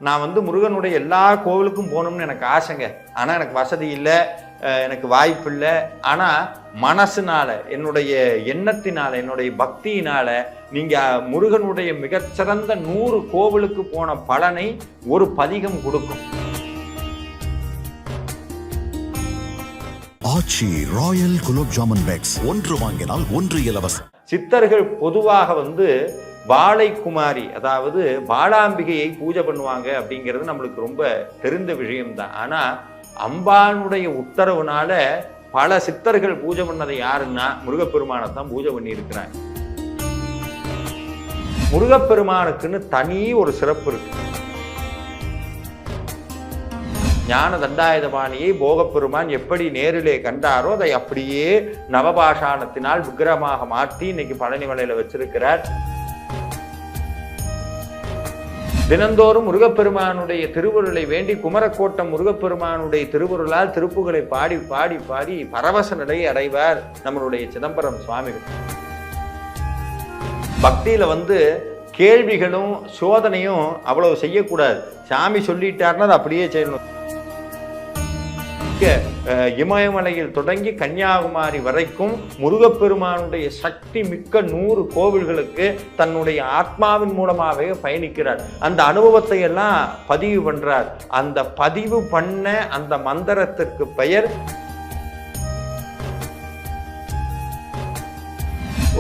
நான் வந்து முருகனுடைய எல்லா கோவிலுக்கும் போகணும்னு எனக்கு ஆசைங்க. ஆனால் எனக்கு வசதி இல்லை, எனக்கு வாய்ப்பு இல்லை. ஆனால் மனசுனால, என்னுடைய எண்ணத்தினால, என்னுடைய பக்தியினால நீங்கள் முருகனுடைய மிகச்சிறந்த 100 கோவிலுக்கு போன பலனை ஒரு பதிகம் கொடுக்கும். ஆச்சி ராயல் குலோப் ஜாமுன் பேக்ஸ், ஒன்று வாங்கினால் ஒன்று இலவசம். சித்தர்கள் பொதுவாக வந்து பாலைக்குமாரி, அதாவது பாலாம்பிகையை பூஜை பண்ணுவாங்க அப்படிங்கிறது நம்மளுக்கு ரொம்ப தெரிந்த விஷயம்தான். ஆனால் அம்பானுடைய உத்தரவுனால பல சித்தர்கள் பூஜை பண்ணதை யாருன்னா முருகப்பெருமானை தான் பூஜை பண்ணி இருக்கிறாங்க. முருகப்பெருமானுக்குன்னு தனி ஒரு சிறப்பு இருக்கு. ஞான தண்டாயுதபாணியை போகப்பெருமான் எப்படி நேரிலே கண்டாரோ அதை அப்படியே நவபாஷாணத்தினால் விக்கிரமாக மாற்றி இன்னைக்கு பழனி மலையில வச்சிருக்கிறார். தினந்தோறும் முருகப்பெருமானுடைய திருவுருளை வேண்டி குமரக்கோட்டம் முருகப்பெருமானுடைய திருவுருளால் திருப்புகளை பாடி பாடி பாடி பரவச நிலையை அடைவார் நம்மளுடைய சிதம்பரம் சுவாமிகள். பக்தியில வந்து கேள்விகளும் சோதனையும் அவ்வளவு செய்யக்கூடாது. சாமி சொல்லிட்டாருன்னா அதை அப்படியே செய்யணும். இமயமலையில் தொடங்கி கன்னியாகுமரி வரைக்கும் முருகப்பெருமானுடைய சக்தி மிக்க 100 கோவில்களுக்கு தன்னுடைய ஆத்மாவின் மூலமாகவே பயணிக்கிறார். அந்த அனுபவத்தை எல்லாம் பதிவு பண்றார். அந்த பதிவு பண்ண அந்த மந்திரத்திற்கு பெயர்,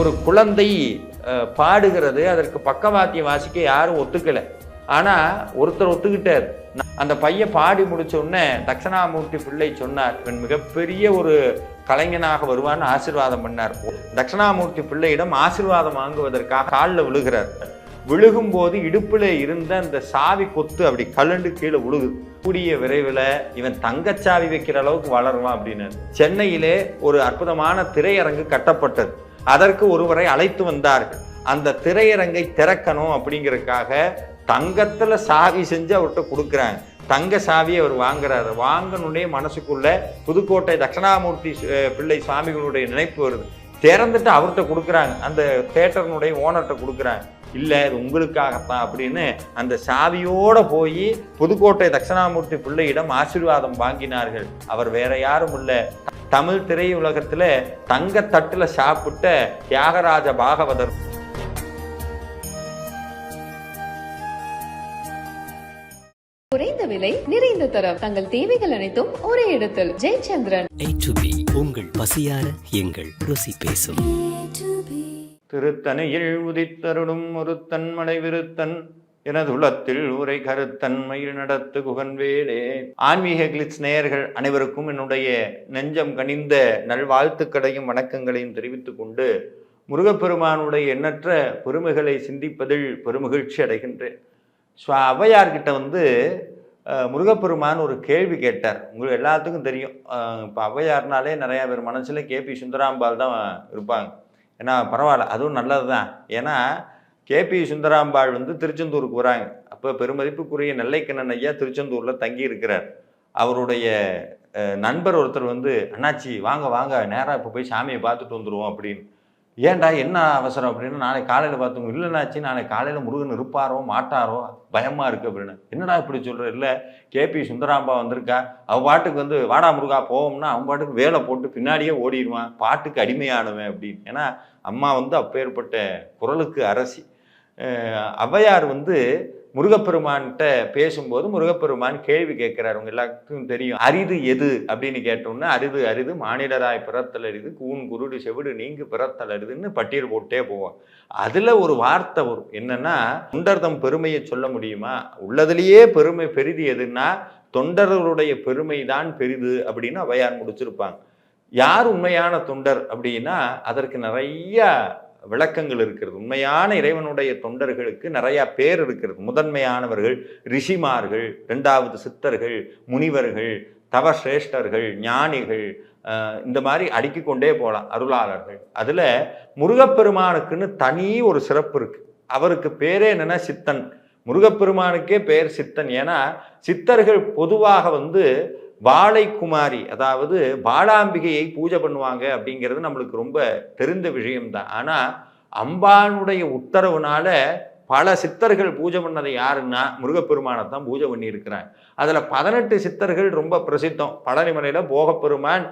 ஒரு குழந்தை பாடுகிறது, அதற்கு பக்கவாத்தியம் வாசிக்க யாரும் ஒத்துக்கலை. ஆனா ஒருத்தர் ஒத்துக்கிட்டார். அந்த பையன் பாடி முடிச்ச உடனே தட்சணாமூர்த்தி பிள்ளை சொன்னார், இவன் மிகப்பெரிய ஒரு கலைஞனாக வருவான்னு ஆசீர்வாதம் பண்ணார். தட்சணாமூர்த்தி பிள்ளையிடம் ஆசீர்வாதம் வாங்குவதற்காக காலில் விழுகிறார். விழுகும் போது இடுப்புல இருந்த அந்த சாவி கொத்து அப்படி கலண்டு கீழே விழுகுது. கூடிய விரைவில் இவன் தங்கச்சாவி வைக்கிற அளவுக்கு வளருவான் அப்படின்னு சென்னையிலே ஒரு அற்புதமான திரையரங்கு கட்டப்பட்டது. அதற்கு ஒருவரை அழைத்து வந்தார்கள். அந்த திரையரங்கை திறக்கணும் அப்படிங்கிறதுக்காக தங்கத்துல சாவி செஞ்சு அவர்கிட்ட கொடுக்குறாங்க. தங்க சாவியை அவர் வாங்குறாரு. வாங்கணுன்னே மனசுக்குள்ள புதுக்கோட்டை தட்சணாமூர்த்தி பிள்ளை சுவாமிகளுடைய நினைப்பு வருது. திறந்துட்டு அவர்கிட்ட கொடுக்குறாங்க. அந்த தேட்டர்னுடைய ஓனர்கிட்ட கொடுக்குறாங்க. இல்லை இது உங்களுக்காகத்தான் அப்படின்னு அந்த சாவியோட போய் புதுக்கோட்டை தட்சணாமூர்த்தி பிள்ளையிடம் ஆசீர்வாதம் வாங்கினார்கள். அவர் வேற யாரும் இல்லை, தமிழ் திரையுலகத்துல தங்க தட்டுல சாப்பிட்ட தியாகராஜ பாகவதர். குறைந்த விலை, நிறைந்த தரம், தங்கள் தேவைகள் அனைத்தும் ஒரே இடத்தில். ஜெயச்சந்திரன். உங்கள் பசியார எங்கள் ருசி பேசும். திருத்தனையில் உதித்தருடும் ஒருத்தன் மலை விருத்தன் எனதுலத்தில் உரை கருத்தன்மையில் நடத்து குகன்வேலே. ஆன்மீக கிளிட்ஸ் நேயர்கள் அனைவருக்கும் என்னுடைய நெஞ்சம் கனிந்த நல்வாழ்த்துக்களையும் வணக்கங்களையும் தெரிவித்துக் கொண்டு முருகப்பெருமானுடைய எண்ணற்ற பெருமைகளை சிந்திப்பதில் பெருமகிழ்ச்சி அடைகின்றேன். ஔவையார்கிட்ட வந்து முருகப்பெருமான் ஒரு கேள்வி கேட்டார். உங்களுக்கு எல்லாத்துக்கும் தெரியும். இப்போ ஔவையார்னாலே நிறையா பேர் மனசில் கேபி சுந்தராம்பாள் தான் இருப்பாங்க. ஏன்னா பரவாயில்ல, அதுவும் நல்லது தான். ஏன்னா கேபி சுந்தராம்பாள் வந்து திருச்செந்தூருக்கு வராங்க. அப்போ பெருமதிப்புக்குரிய நெல்லைக்கண்ணன் ஐயா திருச்செந்தூரில் தங்கி இருக்கிறார். அவருடைய நண்பர் ஒருத்தர் வந்து, அண்ணாச்சி வாங்க வாங்க, நேராக இப்போ போய் சாமியை பார்த்துட்டு வந்துடுவோம் அப்படின்னு. ஏன்டா என்ன அவசரம் அப்படின்னு, நாளைக்கு காலையில் பார்த்துங்க. இல்லைனாச்சு நாளைக்கு காலையில் முருகன் இருப்பாரோ மாட்டாரோ பயமாக இருக்குது அப்படின்னு. என்னடா இப்படி சொல்கிற? இல்லை கேபி சுந்தராம்பா வந்திருக்கா, அவன் பாட்டுக்கு வந்து வாடா முருகா போவோம்னா அவன் பாட்டுக்கு வேலை போட்டு பின்னாடியே ஓடிடுவான், பாட்டுக்கு அடிமையானவன் அப்படின்னு. ஏன்னா அம்மா வந்து அப்பேற்பட்ட குரலுக்கு அரசி. ஔவையார் வந்து முருகப்பெருமான்கிட்ட பேசும்போது முருகப்பெருமான் கேள்வி கேட்கிறார். உங்க எல்லாத்துக்கும் தெரியும், அரிது எது அப்படின்னு கேட்டோம்னா, அரிது அரிது மானிடராய் பிறத்தல் அரிது, கூன் குருடு செவிடு நீங்கு பிறத்தல் அரிதுன்னு பட்டியல் போட்டே போவோம். அதுல ஒரு வார்த்தை வரும். என்னன்னா, தொண்டர்தம் பெருமையை சொல்ல முடியுமா? உள்ளதுலேயே பெருமை பெரிது எதுன்னா தொண்டர்களுடைய பெருமை தான் பெரிது அப்படின்னு ஔவையார் முடிச்சிருப்பாங்க. யார் உண்மையான தொண்டர் அப்படின்னா அதற்கு நிறைய விளக்கங்கள் இருக்கிறது. உண்மையான இறைவனுடைய தொண்டர்களுக்கு நிறைய பேர் இருக்கிறது. முதன்மையானவர்கள் ரிஷிமார்கள், இரண்டாவது சித்தர்கள், முனிவர்கள், தவசிரேஷ்டர்கள், ஞானிகள், இந்த மாதிரி அடுக்கி கொண்டே போகலாம், அருளாளர்கள். அதுல முருகப்பெருமானுக்குன்னு தனி ஒரு சிறப்பு இருக்கு. அவருக்கு பேரே என்னன்னா சித்தன். முருகப்பெருமானுக்கே பேர் சித்தன். ஏன்னா சித்தர்கள் பொதுவாக வந்து பாலைக்குமாரி, அதாவது பாலாம்பிகையை பூஜை பண்ணுவாங்க அப்படிங்கிறது நம்மளுக்கு ரொம்ப தெரிந்த விஷயம்தான். ஆனால் அம்பானுடைய உத்தரவுனால பல சித்தர்கள் பூஜை பண்ணது யாருன்னா முருகப்பெருமானை தான் பூஜை பண்ணி இருக்கிறாங்க. அதில் 18 சித்தர்கள் ரொம்ப பிரசித்தம். பழனிமலையில் போகப்பெருமான்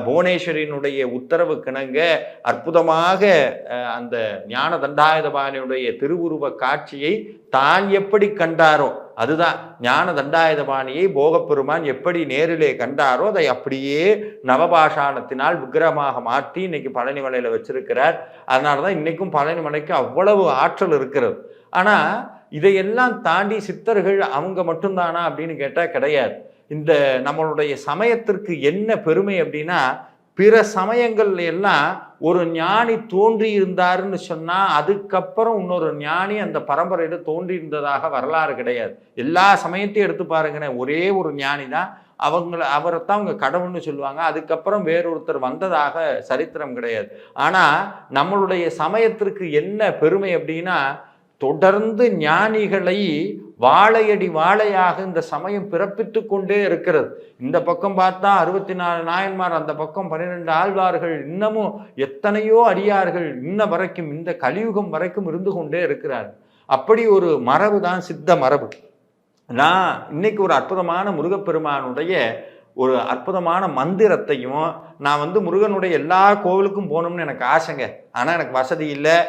புவனேஸ்வரியினுடைய உத்தரவு கிணங்க அற்புதமாக அந்த ஞான தண்டாயுதபாணியுடைய திருவுருவ காட்சியை தான் எப்படி கண்டாரோ, அதுதான் ஞான தண்டாயுதபாணியை போகப்பெருமான் எப்படி நேரிலே கண்டாரோ அதை அப்படியே நவபாஷாணத்தினால் விக்கிரகமாக மாற்றி இன்னைக்கு பழனிமலையில் வச்சிருக்கிறார். அதனால தான் இன்னைக்கும் பழனிமலைக்கு அவ்வளவு ஆற்றல் இருக்கிறது. ஆனால் இதையெல்லாம் தாண்டி சித்தர்கள் அவங்க மட்டும்தானா அப்படின்னு கேட்டால் கிடையாது. இந்த நம்மளுடைய சமயத்திற்கு என்ன பெருமை அப்படின்னா, பிற சமயங்கள்ல எல்லாம் ஒரு ஞானி தோன்றி இருந்தாருன்னு சொன்னா அதுக்கப்புறம் இன்னொரு ஞானி அந்த பரம்பரையில தோன்றி இருந்ததாக வரலாறு கிடையாது. எல்லா சமயத்தையும் எடுத்து பாருங்கன்னு, ஒரே ஒரு ஞானி தான் அவரைத்தான் அவங்க கடவுள்னு சொல்லுவாங்க. அதுக்கப்புறம் வேறொருத்தர் வந்ததாக சரித்திரம் கிடையாது. ஆனா நம்மளுடைய சமயத்திற்கு என்ன பெருமை அப்படின்னா, தொடர்ந்து ஞானிகளை வாழையடி வாழையாக இந்த சமயம் பிறப்பித்து கொண்டே இருக்கிறது. இந்த பக்கம் பார்த்தா 64 நாயன்மார், அந்த பக்கம் 12 ஆழ்வார்கள், இன்னமும் எத்தனையோ அடியார்கள் இன்ன வரைக்கும் இந்த கலியுகம் வரைக்கும் இருந்து கொண்டே இருக்கிறார். அப்படி ஒரு மரபு தான் சித்த மரபு. நான் இன்னைக்கு ஒரு அற்புதமான முருகப்பெருமானுடைய ஒரு அற்புதமான மந்திரத்தையும், நான் முருகனுடைய எல்லா கோவிலுக்கும் போகணும்னு எனக்கு ஆசைங்க. ஆனால் எனக்கு வசதி இல்லை,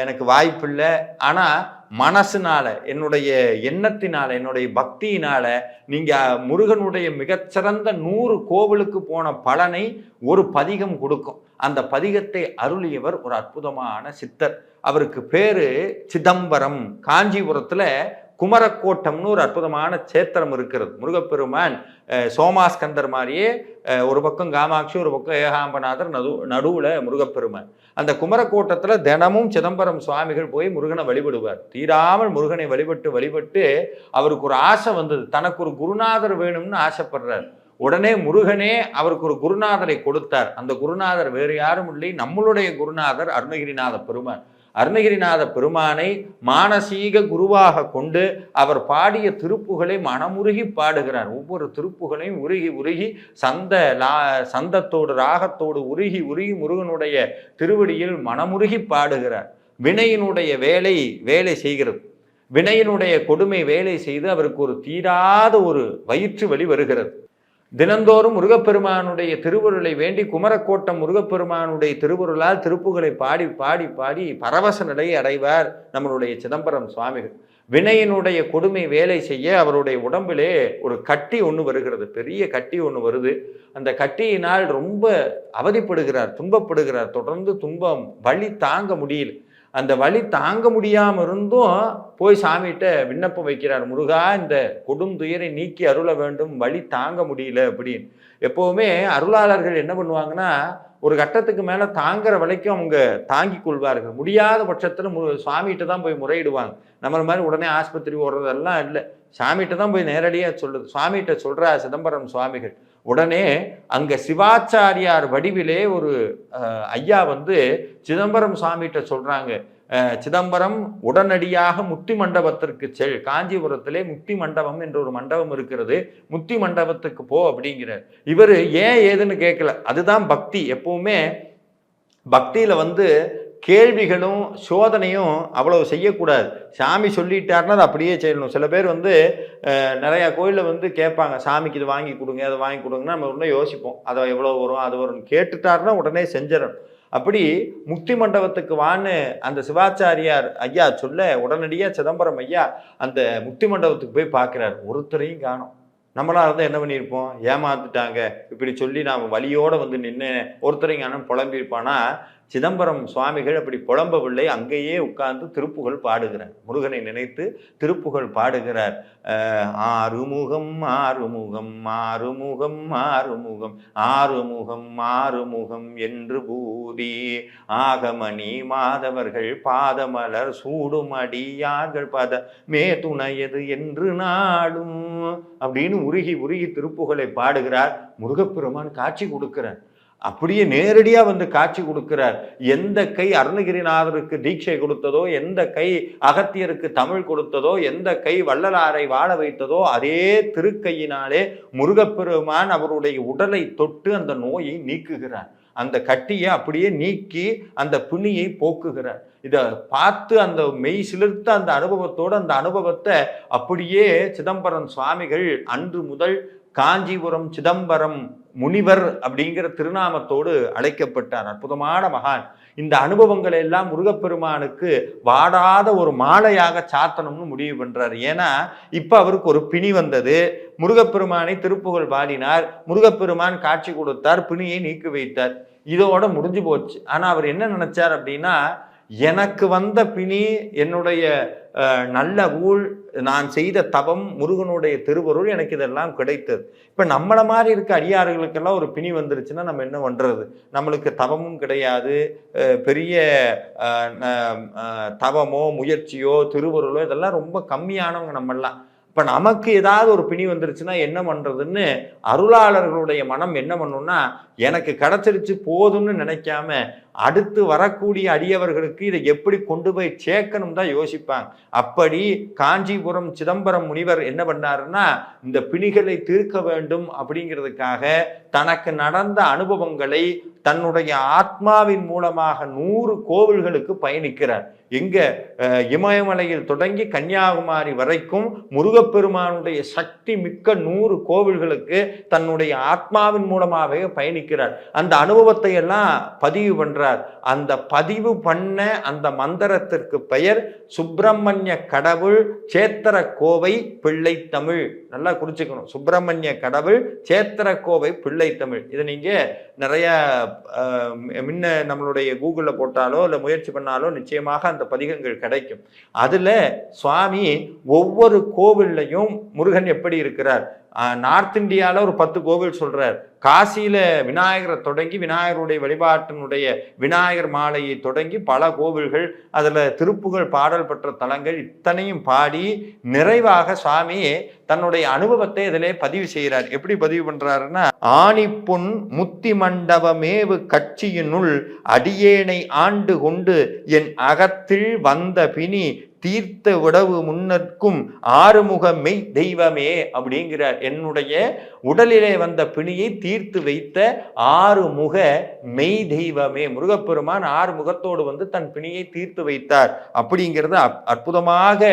எனக்கு வாய்ப்பு இல்லை. ஆனால் மனசுனால, என்னுடைய எண்ணத்தினால, என்னுடைய பக்தியினால நீங்கள் முருகனுடைய மிகச்சிறந்த 100 கோவிலுக்கு போன பலனை ஒரு பதிகம் கொடுக்கும். அந்த பதிகத்தை அருளியவர் ஒரு அற்புதமான சித்தர். அவருக்கு பேரு சிதம்பரம். காஞ்சிபுரத்தில் குமரக்கோட்டம்னு ஒரு அற்புதமான சேத்திரம் இருக்கிறது. முருகப்பெருமான் சோமாஸ்கந்தர் மாதிரியே ஒரு பக்கம் காமாட்சி, ஒரு பக்கம் ஏகாம்பநாதர், நடுவில் முருகப்பெருமான். அந்த குமரக்கோட்டத்தில் தினமும் சிதம்பரம் சுவாமிகள் போய் முருகனை வழிபடுவார். தீராமல் முருகனை வழிபட்டு அவருக்கு ஒரு ஆசை வந்தது, தனக்கு ஒரு குருநாதர் வேணும்னு ஆசைப்படுறார். உடனே முருகனே அவருக்கு ஒரு குருநாதரை கொடுத்தார். அந்த குருநாதர் வேறு யாரும் இல்லை, நம்மளுடைய குருநாதர் அருணகிரிநாத பெருமான். அருணகிரிநாத பெருமானை மானசீக குருவாக கொண்டு அவர் பாடிய திருப்புகளை மனமுருகி பாடுகிறார். ஒவ்வொரு திருப்புகளையும் உருகி சந்தத்தோடு ராகத்தோடு உருகி முருகனுடைய திருவடியில் மனமுருகி பாடுகிறார். வினையினுடைய வேலை செய்கிறது. வினையினுடைய கொடுமை வேலை செய்து அவருக்கு ஒரு தீராத ஒரு வயிற்று வலி வருகிறது. தினந்தோறும் முருகப்பெருமானுடைய திருவுருளை வேண்டி குமரக்கோட்டம் முருகப்பெருமானுடைய திருவுருளால் திருப்புகளை பாடி பரவச நிலையை அடைவார் நம்மளுடைய சிதம்பரம் சுவாமிகள். வினையினுடைய கொடுமை வேலை செய்ய அவருடைய உடம்பிலே ஒரு கட்டி ஒன்று வருகிறது, பெரிய கட்டி ஒன்று வருது. அந்த கட்டியினால் ரொம்ப அவதிப்படுகிறார், துன்பப்படுகிறார். தொடர்ந்து துன்பம், வலி தாங்க முடியல. அந்த வலி தாங்க முடியாமல் இருந்தும் போய் சாமிகிட்ட விண்ணப்பம் வைக்கிறார். முருகா, இந்த கொடும் துயரை நீக்கி அருள வேண்டும், வலி தாங்க முடியல அப்படின்னு. எப்போவுமே அருளாளர்கள் என்ன பண்ணுவாங்கன்னா, ஒரு கட்டத்துக்கு மேலே தாங்குற வரைக்கும் அவங்க தாங்கி கொள்வார்கள். முடியாத பட்சத்தில் சுவாமிகிட்ட தான் போய் முறையிடுவாங்க. நம்மள மாதிரி உடனே ஆஸ்பத்திரி ஓடுறதெல்லாம் இல்லை, சாமிகிட்ட தான் போய் நேரடியாக சொல்லுது. சுவாமிகிட்ட சொல்கிறா சிதம்பரம் சுவாமிகள். உடனே அங்கே சிவாச்சாரியார் வடிவிலே ஒரு ஐயா சிதம்பரம் சுவாமிகிட்ட சொல்கிறாங்க, சிதம்பரம் உடனடியாக முத்தி மண்டபத்திற்கு செல். காஞ்சிபுரத்திலே முத்தி மண்டபம் என்ற ஒரு மண்டபம் இருக்கிறது, முத்தி மண்டபத்துக்கு போ அப்படிங்கிறார். இவர் ஏன் ஏதுன்னு கேட்கல. அதுதான் பக்தி. எப்பவுமே பக்தியில் கேள்விகளும் சோதனையும் அவ்வளவு செய்யக்கூடாது. சாமி சொல்லிட்டாருன்னா அதை அப்படியே செய்யணும். சில பேர் நிறையா கோயிலில் கேட்பாங்க, சாமிக்கு இது வாங்கி கொடுங்க, அதை வாங்கி கொடுங்கன்னா நம்ம உடனே யோசிப்போம், அதை எவ்வளோ வரும், அது வரும். கேட்டுட்டாருன்னா உடனே செஞ்சிடணும். அப்படி முக்தி மண்டபத்துக்கு வான்னு அந்த சிவாச்சாரியார் ஐயா சொல்ல, உடனடியாக சிதம்பரம் ஐயா அந்த முக்தி மண்டபத்துக்கு போய் பார்க்குறாரு. ஒருத்தரையும் காணோம். நம்மளால என்ன பண்ணியிருப்போம், ஏமாத்துட்டாங்க இப்படி சொல்லி நாம் வழியோடு நின்று ஒருத்தரையும் காணும் புலம்பியிருப்பானா. சிதம்பரம் சுவாமிகள் அப்படி புலம்பவில்லை, அங்கேயே உட்கார்ந்து திருப்புகள் பாடுகிறார். முருகனை நினைத்து திருப்புகள் பாடுகிறார். ஆறுமுகம் ஆறுமுகம் ஆறுமுகம் ஆறுமுகம் ஆறுமுகம் ஆறுமுகம் என்று பூதி ஆகமணி மாதவர்கள் பாதமலர் சூடும் அடியார்கள் பத மே துணையது என்று நாடும் அப்படின்னு உருகி திருப்புகளை பாடுகிறார். முருகப்பெருமான் காட்சி கொடுக்கிறார். அப்படியே நேரடியாக காட்சி கொடுக்கிறார். எந்த கை அருணகிரிநாதருக்கு தீட்சை கொடுத்ததோ, எந்த கை அகத்தியருக்கு தமிழ் கொடுத்ததோ, எந்த கை வள்ளலாரை வாழ வைத்ததோ, அதே திருக்கையினாலே முருகப்பெருமான் அவருடைய உடலை தொட்டு அந்த நோயை நீக்குகிறார். அந்த கட்டியை அப்படியே நீக்கி அந்த பிணியை போக்குகிறார். இதை பார்த்து அந்த மெய் சிலிர்த்த அந்த அனுபவத்தோடு அந்த அனுபவத்தை அப்படியே சிதம்பரம் சுவாமிகள் அன்று முதல் காஞ்சிபுரம் சிதம்பரம் முனிவர் அப்படிங்கிற திருநாமத்தோடு அழைக்கப்பட்டார். அற்புதமான மகான். இந்த அனுபவங்களை எல்லாம் முருகப்பெருமானுக்கு வாடாத ஒரு மாலையாக சாத்தணும்னு முடிவு பண்றாரு. ஏன்னா இப்ப அவருக்கு ஒரு பிணி வந்தது. முருகப்பெருமானை திருப்புகழ் பாடினார், முருகப்பெருமான் காட்சி கொடுத்தார், பிணியை நீக்கி வைத்தார், இதோட முடிஞ்சு போச்சு. ஆனா அவர் என்ன நினைச்சார் அப்படின்னா, எனக்கு வந்த பிணி என்னுடைய நல்ல ஊழ், நான் செய்த தவம், முருகனுடைய திருவருள், எனக்கு இதெல்லாம் கிடைத்தது. இப்ப நம்மள மாதிரி இருக்க அடியார்களுக்கெல்லாம் ஒரு பிணி வந்துருச்சுன்னா நம்ம என்ன பண்றது? நம்மளுக்கு தவமும் கிடையாது, பெரிய தவமோ முயற்சியோ திருவருளோ இதெல்லாம் ரொம்ப கம்மியானவங்க நம்மெல்லாம். இப்ப நமக்கு ஏதாவது ஒரு பிணி வந்துருச்சுன்னா என்ன பண்றதுன்னு அருளாளர்களுடைய மனம் என்ன பண்ணும்னா, எனக்கு கிடைச்சிருச்சு போதும்னு நினைக்காம அடுத்து வரக்கூடிய அடியவர்களுக்கு இதை எப்படி கொண்டு போய் சேர்க்கணும் தான் யோசிப்பாங்க. அப்படி காஞ்சிபுரம் சிதம்பரம் முனிவர் என்ன பண்ணாருன்னா, இந்த பிணிகளை தீர்க்க வேண்டும் அப்படிங்கிறதுக்காக தனக்கு நடந்த அனுபவங்களை தன்னுடைய ஆத்மாவின் மூலமாக 100 கோவில்களுக்கு பயணிக்கிறார். எங்க இமயமலையில் தொடங்கி கன்னியாகுமரி வரைக்கும் முருகப்பெருமானுடைய சக்தி மிக்க 100 கோவில்களுக்கு தன்னுடைய ஆத்மாவின் மூலமாகவே பயணிக்கிறார். அந்த அனுபவத்தை எல்லாம் பதிவு பண்றார். அந்த பதிவு பண்ண அந்த மந்திரத்திற்கு பெயர் சுப்பிரமணிய கடவுள் சேத்திர கோவை பிள்ளை தமிழ். நல்லா குறிச்சுக்கணும், சுப்பிரமணிய கடவுள் சேத்திர கோவை பிள்ளை தமிழ். இதை நீங்க நிறைய முன்ன நம்மளுடைய கூகுளில் போட்டாலோ இல்லை முயற்சி பண்ணாலோ நிச்சயமாக அந்த பதிகங்கள் கிடைக்கும். அதுல சுவாமி ஒவ்வொரு கோவில்லையும் முருகன் எப்படி இருக்கிறார், நார்த் இந்தியாவில் ஒரு 10 கோவில் சொல்றார். காசியில விநாயகரை தொடங்கி விநாயகருடைய வழிபாட்டினுடைய விநாயகர் மாலையை தொடங்கி பல கோவில்கள், அதுல திருப்புகழ் பாடல் பெற்ற தலங்கள் இத்தனையும் பாடி நிறைவாக சுவாமி தன்னுடைய அனுபவத்தை இதிலே பதிவு செய்கிறார். எப்படி பதிவு பண்றாருன்னா, ஆணிப்புண் முத்தி மண்டபமேவு கட்சியினுள் அடியேனை ஆண்டு கொண்டு என் அகத்தில் வந்த பிணி தீர்த்த விடவு முன்னற்கும் ஆறுமுக மெய் தெய்வமே அப்படிங்கிறார். என்னுடைய உடலிலே வந்த பிணியை தீர்த்து வைத்த ஆறுமுக மெய் தெய்வமே. முருகப்பெருமான் 6 முகத்தோடு வந்து தன் பிணியை தீர்த்து வைத்தார் அப்படிங்கிறத அற்புதமாக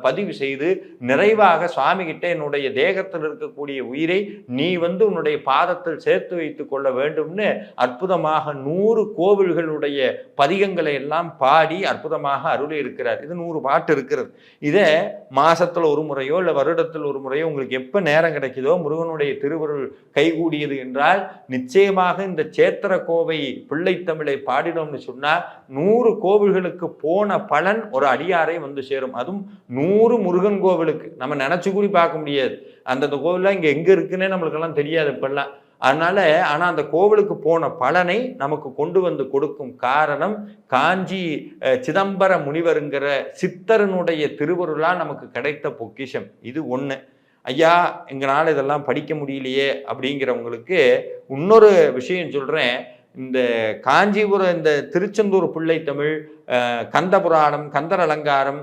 பதிவு செய்து நிறைவாக சுவாமி கிட்ட என்னுடைய தேகத்தில் இருக்கக்கூடிய உயிரை நீ வந்து உன்னுடைய பாதத்தில் சேர்த்து வைத்துக் கொள்ள வேண்டும்னு அற்புதமாக 100 கோவில்களுடைய பதிகங்களை எல்லாம் பாடி அற்புதமாக அருளி இருக்கிறார். இது 100 பாட்டு இருக்கிறது. இதை மாசத்துல ஒரு முறையோ இல்லை வருடத்தில் ஒரு முறையோ உங்களுக்கு எப்ப நேரம் கிடைக்குதோ, முருகனுடைய திருவருள் கைகூடியது என்றால் நிச்சயமாக இந்த சேத்திர கோவை பிள்ளைத்தமிழை பாடினோம்னு சொன்னா 100 கோவில்களுக்கு போன பலன் ஒரு அடியாரை வந்து சேரும். அதுவும் 100 முருகன் கோவிலுக்கு நம்ம நினைச்சு கூடி பார்க்க முடியாது. அந்தந்த கோவில்லாம் இங்க எங்க இருக்குன்னே நம்மளுக்கெல்லாம் தெரியாது இப்பெல்லாம். ஆனா அந்த கோவிலுக்கு போன பலனை நமக்கு கொண்டு வந்து கொடுக்கும் காரணம் காஞ்சி சிதம்பர முனிவருங்கிற சித்தரனுடைய திருவருளா நமக்கு கிடைத்த பொக்கிஷம். இது ஒண்ணு. ஐயா எங்களால் இதெல்லாம் படிக்க முடியலையே அப்படிங்கிறவங்களுக்கு இன்னொரு விஷயம் சொல்றேன். இந்த காஞ்சிபுரம், இந்த திருச்செந்தூர் பிள்ளை தமிழ், கந்த புராணம், கந்தர் அலங்காரம்,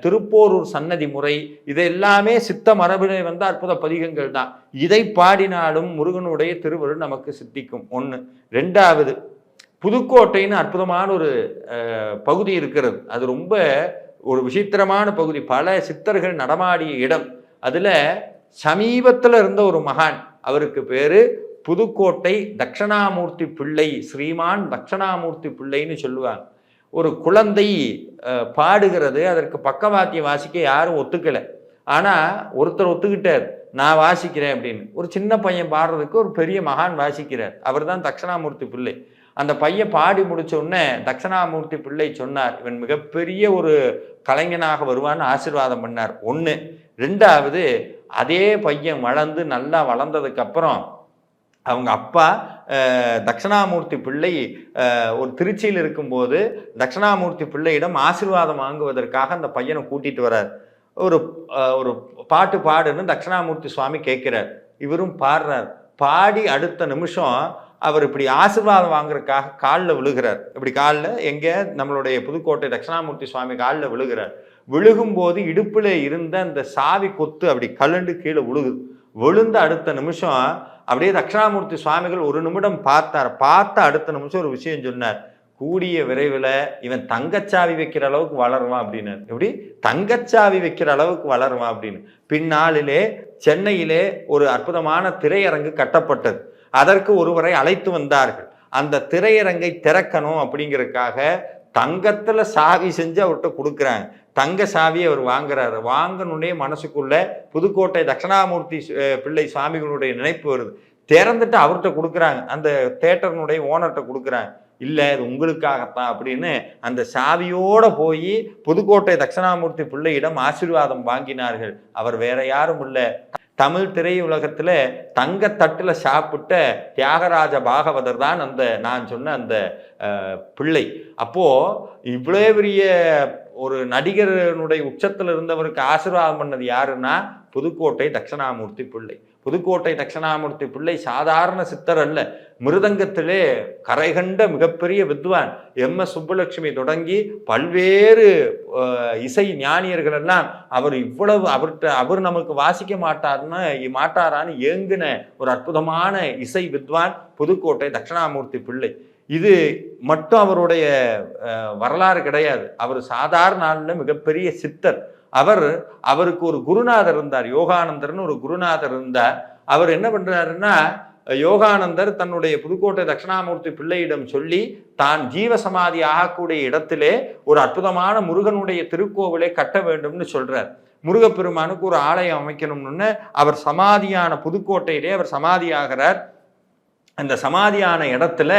திருப்போரூர் சன்னதி முறை, இது எல்லாமே சித்த மரபினை வந்த அற்புத பதிகங்கள் தான். இதை பாடினாலும் முருகனுடைய திருவருள் நமக்கு சித்திக்கும். 1. 2வது, புதுக்கோட்டைன்னு அற்புதமான ஒரு பகுதி இருக்கிறது. அது ரொம்ப ஒரு விசித்திரமான பகுதி, பல சித்தர்கள் நடமாடிய இடம். அதுல சமீபத்தில் இருந்த ஒரு மகான், அவருக்கு பேரு புதுக்கோட்டை தட்சணாமூர்த்தி பிள்ளை, ஸ்ரீமான் தட்சணாமூர்த்தி பிள்ளைன்னு சொல்லுவாங்க. ஒரு குழந்தை பாடுகிறது, அதற்கு பக்கவாத்தியம் வாசிக்க யாரும் ஒத்துக்கலை. ஆனால் ஒருத்தர் ஒத்துக்கிட்டார், நான் வாசிக்கிறேன் அப்படின்னு. ஒரு சின்ன பையன் பாடுறதுக்கு ஒரு பெரிய மகான் வாசிக்கிறார், அவர் தான் தட்சணாமூர்த்தி பிள்ளை. அந்த பையன் பாடி முடிச்ச உடனே தட்சணாமூர்த்தி பிள்ளை சொன்னார், இவன் மிகப்பெரிய ஒரு கலைஞனாக வருவான்னு ஆசீர்வாதம் பண்ணார். 1. 2வது, அதே பையன் வளர்ந்து நல்லா வளர்ந்ததுக்கு அப்புறம் அவங்க அப்பா தட்சணாமூர்த்தி பிள்ளை ஒரு திருச்சியில் இருக்கும்போது தட்சணாமூர்த்தி பிள்ளையிடம் ஆசீர்வாதம் வாங்குவதற்காக அந்த பையனை கூட்டிட்டு வர்றார். ஒரு பாட்டு பாடுன்னு தட்சணாமூர்த்தி சுவாமி கேட்கிறார். இவரும் பாடுறார். பாடி அடுத்த நிமிஷம் அவர் இப்படி ஆசீர்வாதம் வாங்குறதுக்காக காலில் விழுகிறார். இப்படி காலில் எங்கே நம்மளுடைய புதுக்கோட்டை தட்சணாமூர்த்தி சுவாமி காலில் விழுகிறார். விழுகும்போது இடுப்பில் இருந்த அந்த சாவி கொத்து அப்படி கலண்டு கீழே விழுகுது. விழுந்த அடுத்த நிமிஷம் அப்படியே தட்சிணாமூர்த்தி சுவாமிகள் ஒரு நிமிடம் பார்த்தார். பார்த்த அடுத்த நிமிஷம் ஒரு விஷயம் சொன்னார். கூடிய விரைவில் இவன் தங்கச்சாவி வைக்கிற அளவுக்கு வளருவான் அப்படின்னு. எப்படி தங்கச்சாவி வைக்கிற அளவுக்கு வளருவான் அப்படின்னு. பின்னாளிலே சென்னையிலே ஒரு அற்புதமான திரையரங்கு கட்டப்பட்டது. அதற்கு ஒருவரை அழைத்து வந்தார்கள். அந்த திரையரங்கை திறக்கணும் அப்படிங்கிறதுக்காக தங்கத்துல சாவி செஞ்சு அவர்கிட்ட கொடுக்குறாங்க. தங்க சாவியை அவர் வாங்குறாரு. வாங்கணுன்னே மனசுக்குள்ள புதுக்கோட்டை தட்சிணாமூர்த்தி பிள்ளை சுவாமிகளுடைய நினைப்பு வருது. திறந்துட்டு அவர்கிட்ட கொடுக்குறாங்க. அந்த தேட்டர்னுடைய ஓனர்கிட்ட கொடுக்குறாங்க. இல்லை இது உங்களுக்காகத்தான் அப்படின்னு அந்த சாவியோட போய் புதுக்கோட்டை தட்சிணாமூர்த்தி பிள்ளையிடம் ஆசீர்வாதம் வாங்கினார்கள். அவர் வேற யாரும் இல்லை, தமிழ் திரையுலகத்துல தங்கத்தட்டுல சாப்பிட்ட தியாகராஜ பாகவதர் தான் அந்த நான் சொன்ன அந்த பிள்ளை. அப்போ இவ்வளோ பெரிய ஒரு நடிகருடைய உச்சத்தில் இருந்தவருக்கு ஆசீர்வாதம் பண்ணது யாருன்னா புதுக்கோட்டை தட்சிணாமூர்த்தி பிள்ளை. புதுக்கோட்டை தட்சிணாமூர்த்தி பிள்ளை சாதாரண சித்தர் அல்ல. மிருதங்கத்திலே கரைகண்ட மிகப்பெரிய வித்வான். MS சுப்புலட்சுமி தொடங்கி பல்வேறு இசை ஞானியர்கள் எல்லாம் அவர் இவ்வளவு அவர் நமக்கு வாசிக்க மாட்டாரான்னு ஏங்கின ஒரு அற்புதமான இசை வித்வான் புதுக்கோட்டை தட்சிணாமூர்த்தி பிள்ளை. இது மட்டும் அவருடைய வரலாறு கிடையாது. அவர் சாதாரண நாளில் மிகப்பெரிய சித்தர். அவருக்கு ஒரு குருநாதர் இருந்தார், யோகானந்தர்னு ஒரு குருநாதர் இருந்தார். அவர் என்ன பண்றாருன்னா, யோகானந்தர் தன்னுடைய புதுக்கோட்டை தட்சிணாமூர்த்தி பிள்ளையிடம் சொல்லி தான் ஜீவசமாதி ஆகக்கூடிய இடத்திலே ஒரு அற்புதமான முருகனுடைய திருக்கோவிலை கட்ட வேண்டும்னு சொல்றார். முருகப்பெருமானுக்கு ஒரு ஆலயம் அமைக்கணும்னு அவர் சமாதியான புதுக்கோட்டையிலே அவர் சமாதி ஆகிறார். அந்த சமாதியான இடத்துல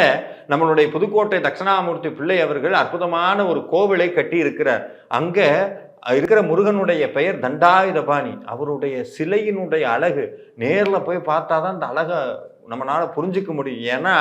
நம்மளுடைய புதுக்கோட்டை தட்சிணாமூர்த்தி பிள்ளை அவர்கள் அற்புதமான ஒரு கோவிலை கட்டி இருக்கிறார். அங்க இருக்கிற முருகனுடைய பெயர் தண்டாயுதபாணி. அவருடைய சிலையினுடைய அழகு நேரில் போய் பார்த்தாதான் அந்த அழகை நம்மளால புரிஞ்சுக்க முடியும். ஏன்னா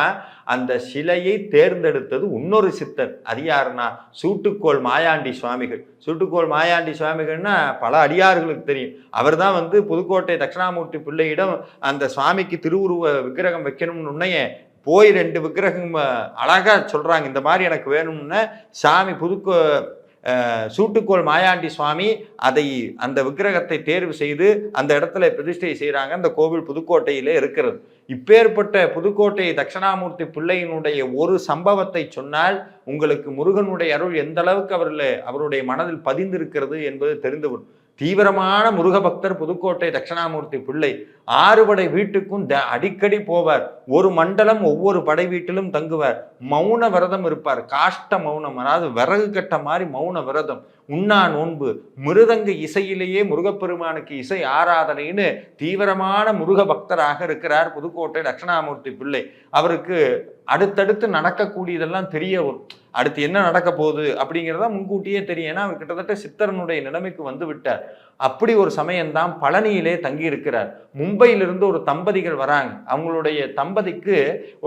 அந்த சிலையை தேர்ந்தெடுத்தது இன்னொரு சித்தர். அது யாருன்னா சூட்டுக்கோள் மாயாண்டி சுவாமிகள். சூட்டுக்கோள் மாயாண்டி சுவாமிகள்னா பல அடியார்களுக்கு தெரியும். அவர் தான் புதுக்கோட்டை தட்சிணாமூர்த்தி பிள்ளையிடம் அந்த சுவாமிக்கு திருவுருவ விக்கிரகம் வைக்கணும்னு உன்னைய போய் 2 விக்கிரகம் அழகா சொல்றாங்க, இந்த மாதிரி எனக்கு வேணும்னு. சாமி சூட்டுக்கோள் மாயாண்டி சுவாமி அந்த விக்கிரகத்தை தேர்வு செய்து அந்த இடத்துல பிரதிஷ்டை செய்கிறாங்க. அந்த கோவில் புதுக்கோட்டையிலே இருக்கிறது. இப்பேற்பட்ட புதுக்கோட்டை தட்சிணாமூர்த்தி பிள்ளையினுடைய ஒரு சம்பவத்தை சொன்னால் உங்களுக்கு முருகனுடைய அருள் எந்த அளவுக்கு அவருடைய மனதில் பதிந்திருக்கிறது என்பது தெரிந்துவிடும். தீவிரமான முருக பக்தர் புதுக்கோட்டை தட்சிணாமூர்த்தி பிள்ளை. 6 படை வீட்டுக்கும் அடிக்கடி போவார். ஒரு மண்டலம் ஒவ்வொரு படை வீட்டிலும் தங்குவார். மௌன விரதம் இருப்பார். காஷ்ட மௌனம், அதாவது விறகு கட்ட மாதிரி மௌன விரதம், உண்ணா நோன்பு, மிருதங்க இசையிலேயே முருகப்பெருமானுக்கு இசை ஆராதனைன்னு தீவிரமான முருக பக்தராக இருக்கிறார் புதுக்கோட்டை தட்சிணாமூர்த்தி பிள்ளை. அவருக்கு அடுத்தடுத்து நடக்கக்கூடியதெல்லாம் தெரிய வரும். அடுத்து என்ன நடக்க போகுது அப்படிங்கிறதா முன்கூட்டியே தெரியும். ஏன்னா அவர் கிட்டத்தட்ட சித்தரனுடைய நிலைமைக்கு வந்து விட்டார். அப்படி ஒரு சமயம்தான் பழனியிலே தங்கி இருக்கிறார். மும்பையிலிருந்து ஒரு தம்பதிகள் வராங்க. அவங்களுடைய தம்பதிக்கு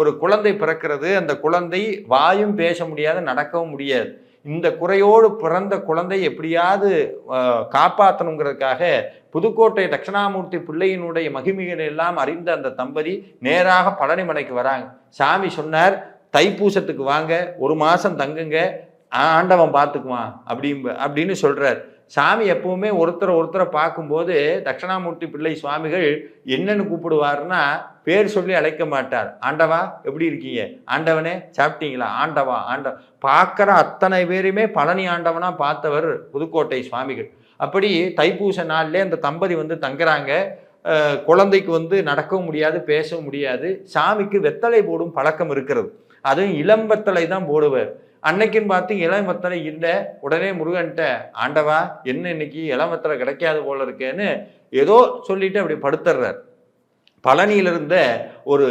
ஒரு குழந்தை பிறக்கிறது. அந்த குழந்தை வாயும் பேச முடியாது, நடக்கவும் முடியாது. இந்த குறையோடு பிறந்த குழந்தை எப்படியாவது காப்பாற்றணுங்கிறதுக்காக புதுக்கோட்டை தட்சிணாமூர்த்தி பிள்ளையினுடைய மகிமைகளை எல்லாம் அறிந்த அந்த தம்பதி நேராக பழனிமலைக்கு வராங்க. சாமி சொன்னார், தைப்பூசத்துக்கு வாங்க, 1 மாதம் தங்குங்க, ஆண்டவன் பார்த்துக்குவான் அப்படின்னு சொல்றார். சாமி எப்பவுமே ஒருத்தரை பார்க்கும்போது தட்சிணாமூர்த்தி பிள்ளை சுவாமிகள் என்னன்னு கூப்பிடுவாருன்னா பேர் சொல்லி அழைக்க மாட்டார். ஆண்டவா எப்படி இருக்கீங்க, ஆண்டவனே சாப்பிட்டீங்களா, ஆண்டவா பார்க்குற அத்தனை பேருமே பழனி ஆண்டவனா பார்த்தவர் புதுக்கோட்டை சுவாமிகள். அப்படி தைப்பூச நாள்ல அந்த தம்பதி தங்குறாங்க. குழந்தைக்கு நடக்கவும் முடியாது, பேசவும் முடியாது. சாமிக்கு வெத்தலை போடும் பழக்கம் இருக்கிறது. அதுவும் இளம் வெத்தலை தான் போடுவார். அன்னைக்குன்னு பார்த்து இளம் வெத்தலை இல்லை. உடனே முருகன்ட்ட, ஆண்டவா என்ன இன்னைக்கு இளம் வெத்தலை கிடைக்காது போல இருக்கேன்னு ஏதோ சொல்லிட்டு அப்படி படுத்துடுறார். பழனியில் இருந்த ஒரு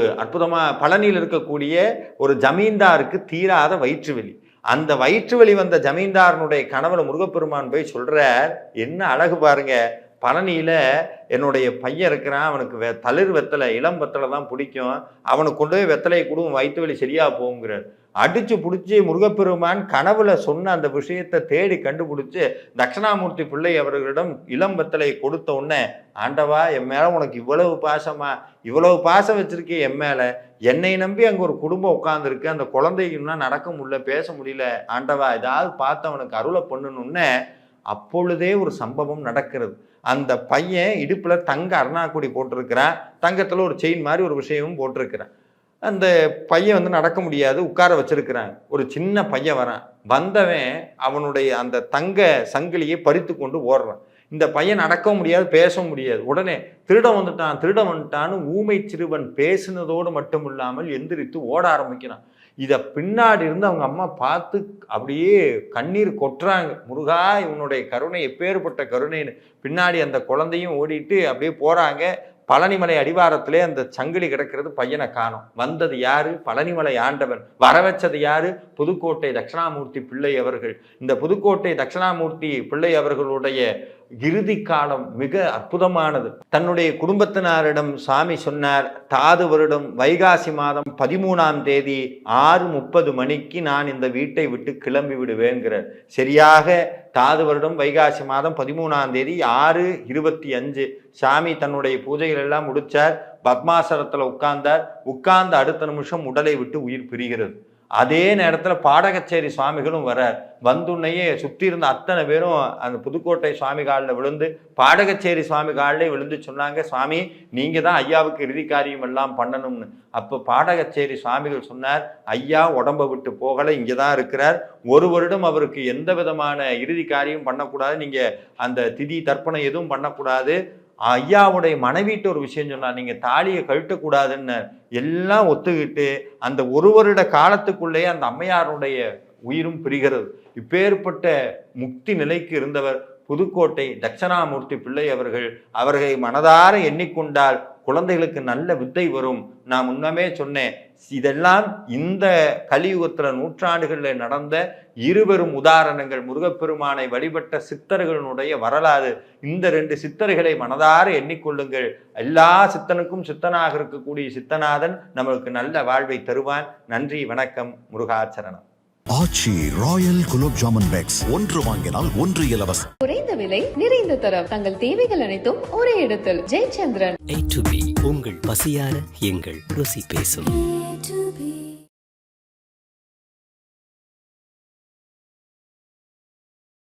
பழனியில் இருக்கக்கூடிய ஒரு ஜமீன்தாருக்கு தீராத வயிற்று வலி. அந்த வயிற்று வலி வந்த ஜமீன்தாரனுடைய கனவுல முருகப்பெருமான் போய் சொல்றார், என்ன அழகு பாருங்க, பழனியில் என்னுடைய பையன் இருக்கிறான், அவனுக்கு தளிர் வெத்தலை இளம் வெத்தலை தான் பிடிக்கும், அவனுக்கு கொண்டு போய் வெத்தலையை கொடுக்கும், வயிற்று வலி சரியா போங்கிறார். அடிச்சு பிடிச்சி முருகப்பெருமான் கனவுல சொன்ன அந்த விஷயத்தை தேடி கண்டுபிடிச்சு தட்சிணாமூர்த்தி பிள்ளை அவர்களிடம் இளம் வெத்தலையை கொடுத்த உடனே, ஆண்டவா என் மேல உனக்கு இவ்வளவு பாசமா, இவ்வளவு பாசம் வச்சிருக்கே என் மேல, என்னை நம்பி அங்கே ஒரு குடும்பம் உட்கார்ந்துருக்கு, அந்த குழந்தைன்னா நடக்க முடியல, பேச முடியல, ஆண்டவா ஏதாவது பார்த்து அவனுக்கு அருளை பண்ணணும்னு அப்பொழுதே ஒரு சம்பவம் நடக்கிறது. அந்த பையன் இடுப்புல தங்க அருணாக்குடி போட்டிருக்கிறான், தங்கத்துல ஒரு செயின் மாதிரி ஒரு விஷயமும் போட்டிருக்கிறான். அந்த பையன் வந்து நடக்க முடியாது, உட்கார வச்சிருக்கிறான். ஒரு சின்ன பையன் வரான், வந்தவன் அவனுடைய அந்த தங்க சங்கிலியை பறித்து கொண்டு ஓடுறான். இந்த பையன் நடக்க முடியாது, பேச முடியாது. உடனே திருடன் வந்துட்டான்னு ஊமை சிறுவன் பேசினதோடு மட்டும் இல்லாமல் எந்திரித்து ஓட ஆரம்பிக்கிறான். இதை பின்னாடி இருந்து அவங்க அம்மா பார்த்து அப்படியே கண்ணீர் கொட்டுறாங்க. முருகா, இவனுடைய கருணை எப்பேற்பட்ட கருணைன்னு. பின்னாடி அந்த குழந்தையும் ஓடிட்டு அப்படியே போறாங்க. பழனிமலை அடிவாரத்திலே அந்த சங்கிலி கிடக்கிறது, பையனை காணோம். வந்தது யாரு? பழனிமலை ஆண்டவன். வர வச்சது யாரு? புதுக்கோட்டை தட்சிணாமூர்த்தி பிள்ளை அவர்கள். இந்த புதுக்கோட்டை தட்சிணாமூர்த்தி பிள்ளை அவர்களுடைய இறுதி காலம் மிக அற்புதமானது. தன்னுடைய குடும்பத்தினரிடம் சாமி சொன்னார், தாது வருடம் வைகாசி மாதம் 13ஆம் தேதி 6:30 மணிக்கு நான் இந்த வீட்டை விட்டு கிளம்பி விடுவேங்கிறார். சரியாக தாது வருடம் வைகாசி மாதம் 13ஆம் தேதி 6:25 சாமி தன்னுடைய பூஜைகள் எல்லாம் முடிச்சார். பத்மாசனத்துல உட்கார்ந்த அடுத்த நிமிஷம் உடலை விட்டு உயிர் பிரிகிறது. அதே நேரத்துல பாடகச்சேரி சுவாமிகளும் வரார். வந்துன்னையே சுற்றி இருந்த அத்தனை பேரும் அந்த புதுக்கோட்டை சுவாமி காலில் விழுந்து, பாடகச்சேரி சுவாமி காலிலே விழுந்து சொன்னாங்க, சுவாமி நீங்க தான் ஐயாவுக்கு இறுதி காரியம் எல்லாம் பண்ணணும்னு. அப்போ பாடகச்சேரி சுவாமிகள் சொன்னார், ஐயா உடம்பை விட்டு போகலை, இங்கே தான் இருக்கிறார். 1 வருடம் அவருக்கு எந்த விதமான இறுதி காரியம் பண்ணக்கூடாது, நீங்க அந்த திதி தர்ப்பணம் எதுவும் பண்ணக்கூடாது. ஐயாவுடைய மனைவிட்டு ஒரு விஷயம் சொன்னார், நீங்க தாலியை கழட்டக்கூடாதுன்னு. எல்லாம் ஒத்துக்கிட்டு அந்த 1 வருட காலத்துக்குள்ளேயே அந்த அம்மையாருடைய உயிரும் பிரிகிறது. இப்பேற்பட்ட முக்தி நிலைக்கு இருந்தவர் புதுக்கோட்டை தட்சிணாமூர்த்தி பிள்ளை அவர்கள். அவர்களை மனதார எண்ணிக்கொண்டால் குழந்தைகளுக்கு நல்ல வித்தை வரும். நான் முன்னமே சொன்னேன், இதெல்லாம் இந்த கலியுகத்துல நூற்றாண்டுகளில் நடந்த இருவரும் உதாரணங்கள். முருகப்பெருமானை வழிபட்ட சித்தர்களுடைய வரலாறு. இந்த 2 சித்தர்களை மனதார எண்ணிக்கொள்ளுங்கள். எல்லா சித்தனுக்கும் சித்தனாக இருக்கக்கூடிய சித்தநாதன் நம்மளுக்கு நல்ல வாழ்வை தருவான். நன்றி, வணக்கம், முருகாச்சரணம். ஆச்சி ராயல் குலோப் ஜாமுன் பேக்ஸ், 1 வாங்கினால் 1 இலவசம். குறைந்த விலை நிறைந்த தரம், தங்கள் தேவைகள் அனைத்தும் ஒரே இடத்தில். ஜெயச்சந்திரன். A to B உங்கள் பசியார எங்கள் ருசி பேசும்.